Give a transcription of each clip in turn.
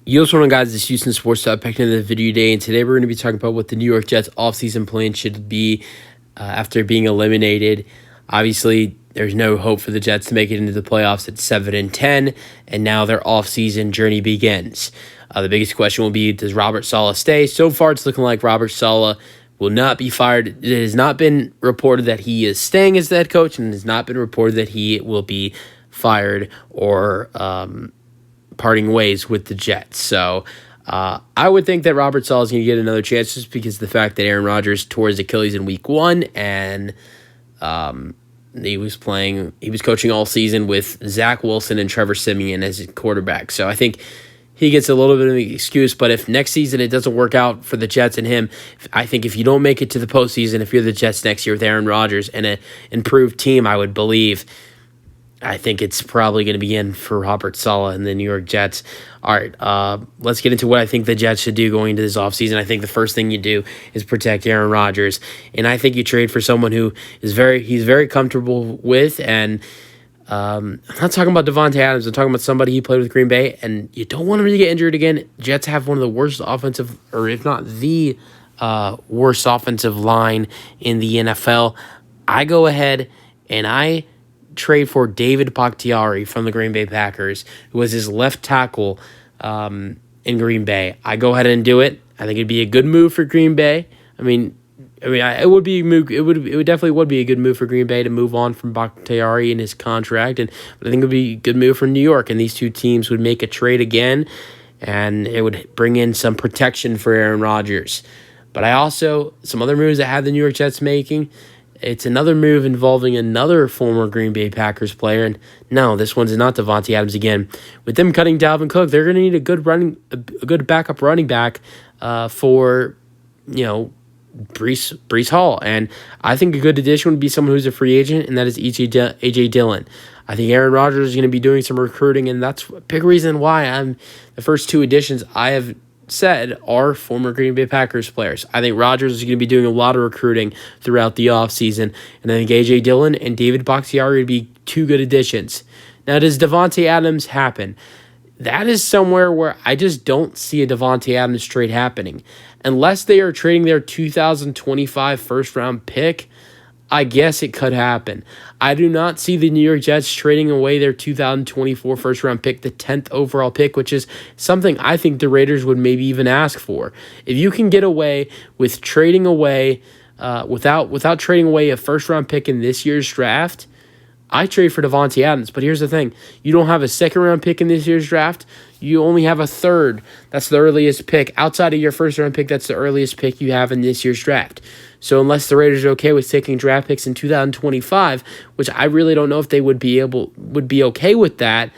Yo, what's going on, guys? This is Houston Sports Talk back into the video today, and today we're going to be talking about what the New York Jets offseason plan should be after being eliminated. Obviously, there's no hope for the Jets to make it into the playoffs at 7-10, and now their offseason journey begins. The biggest question will be, does Robert Saleh stay? So far, it's looking like Robert Saleh will not be fired. It has not been reported that he is staying as the head coach, and it has not been reported that he will be fired or parting ways with the Jets. So I would think that Robert Saleh is going to get another chance just because of the fact that Aaron Rodgers tore his Achilles in week 1, and he was coaching all season with Zach Wilson and Trevor Siemian as his quarterback. So I think he gets a little bit of an excuse, but if next season it doesn't work out for the Jets and him, I think if you don't make it to the postseason, if you're the Jets next year with Aaron Rodgers and an improved team, I think it's probably going to be in for Robert Saleh and the New York Jets. All right, let's get into what I think the Jets should do going into this offseason. I think the first thing you do is protect Aaron Rodgers, and I think you trade for someone who he's very comfortable with. And I'm not talking about Devontae Adams. I'm talking about somebody he played with Green Bay, and you don't want him to get injured again. Jets have one of the worst offensive, or if not the worst offensive line in the NFL. I go ahead and I trade for David Bakhtiari from the Green Bay Packers, who was his left tackle in Green Bay. I go ahead and do it. I think it'd be a good move for Green Bay. It would be a move. It definitely would be a good move for Green Bay to move on from Bakhtiari and his contract, but I think it would be a good move for New York, and these two teams would make a trade again, and it would bring in some protection for Aaron Rodgers. But I also, some other moves that had the New York Jets making. It's another move involving another former Green Bay Packers player, and no, this one's not Devontae Adams again. With them cutting Dalvin Cook, they're going to need a good backup running back for Breece Hall, and I think a good addition would be someone who's a free agent, and that is AJ Dillon. I think Aaron Rodgers is going to be doing some recruiting, and that's a big reason why the first two additions I have said are former Green Bay Packers players. I think Rodgers is going to be doing a lot of recruiting throughout the offseason, and I think A.J. Dillon and David Bakhtiari would be two good additions. Now, does Devontae Adams happen? That is somewhere where I just don't see a Devontae Adams trade happening. Unless they are trading their 2025 first-round pick, I guess it could happen. I do not see the New York Jets trading away their 2024 first-round pick, the 10th overall pick, which is something I think the Raiders would maybe even ask for. If you can get away with trading away, without trading away a first-round pick in this year's draft, I trade for Devontae Adams. But here's the thing. You don't have a second-round pick in this year's draft. You only have a third. That's the earliest pick. Outside of your first-round pick, that's the earliest pick you have in this year's draft. So unless the Raiders are okay with taking draft picks in 2025, which I really don't know if they would be okay with that,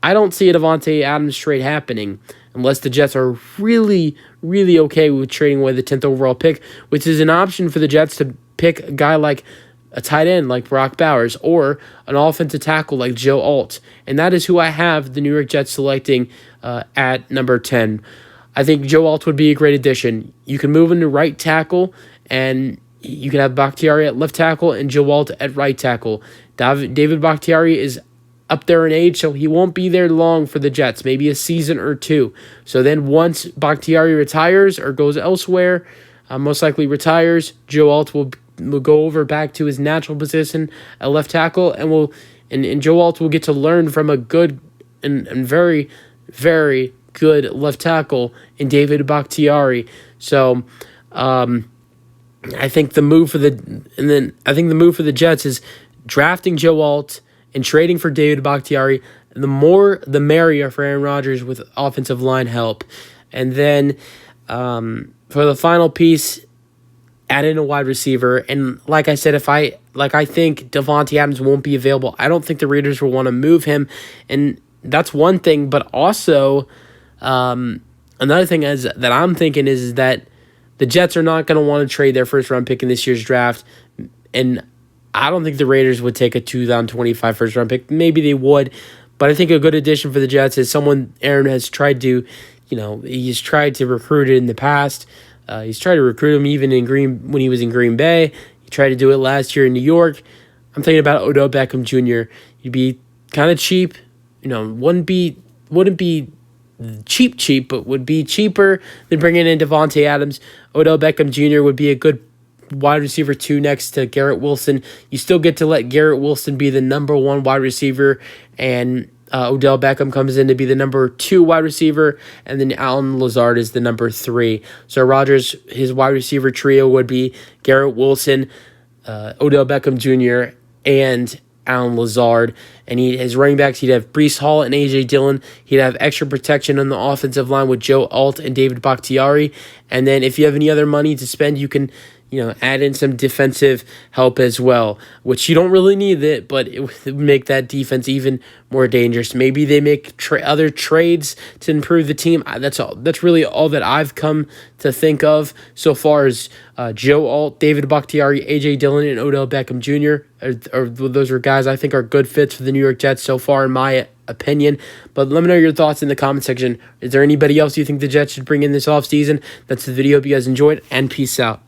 I don't see a Devontae Adams trade happening unless the Jets are really, really okay with trading away the 10th overall pick, which is an option for the Jets to pick a guy like a tight end like Brock Bowers or an offensive tackle like Joe Alt. And that is who I have the New York Jets selecting at number 10. I think Joe Alt would be a great addition. You can move into right tackle, and you can have Bakhtiari at left tackle and Joe Alt at right tackle. David Bakhtiari is up there in age, so he won't be there long for the Jets, maybe a season or two. So then once Bakhtiari retires or goes elsewhere, most likely retires, Joe Alt will go over back to his natural position at left tackle, and Joe Alt will get to learn from a good and very, very good left tackle in David Bakhtiari. So I think the move for the Jets is drafting Joe Alt and trading for David Bakhtiari. The more, the merrier for Aaron Rodgers with offensive line help. And then for the final piece, add in a wide receiver. And like I said, I think Devontae Adams won't be available. I don't think the Raiders will want to move him, and that's one thing. But also, another thing that I'm thinking is that the Jets are not going to want to trade their first-round pick in this year's draft, and I don't think the Raiders would take a 2025 first-round pick. Maybe they would, but I think a good addition for the Jets is someone Aaron has tried to, he's tried to recruit in the past. He's tried to recruit him even when he was in Green Bay. He tried to do it last year in New York. I'm thinking about Odell Beckham Jr. He'd be kind of cheap, wouldn't be cheap, but would be cheaper than bringing in Devontae Adams. Odell Beckham Jr. would be a good wide receiver 2 next to Garrett Wilson. You still get to let Garrett Wilson be the number 1 wide receiver, and Odell Beckham comes in to be the number 2 wide receiver, and then Allen Lazard is the number 3. So Rodgers, his wide receiver trio would be Garrett Wilson, Odell Beckham Jr., and Allen Lazard. And his running backs, he'd have Breece Hall and A.J. Dillon. He'd have extra protection on the offensive line with Joe Alt and David Bakhtiari. And then if you have any other money to spend, you can add in some defensive help as well, which you don't really need it, but it would make that defense even more dangerous. Maybe they make other trades to improve the team. That's all. That's really all that I've come to think of so far is Joe Alt, David Bakhtiari, A.J. Dillon, and Odell Beckham Jr. Those are guys I think are good fits for the New York Jets so far, in my opinion. But let me know your thoughts in the comment section. Is there anybody else you think the Jets should bring in this offseason? That's the video. Hope you guys enjoyed, and peace out.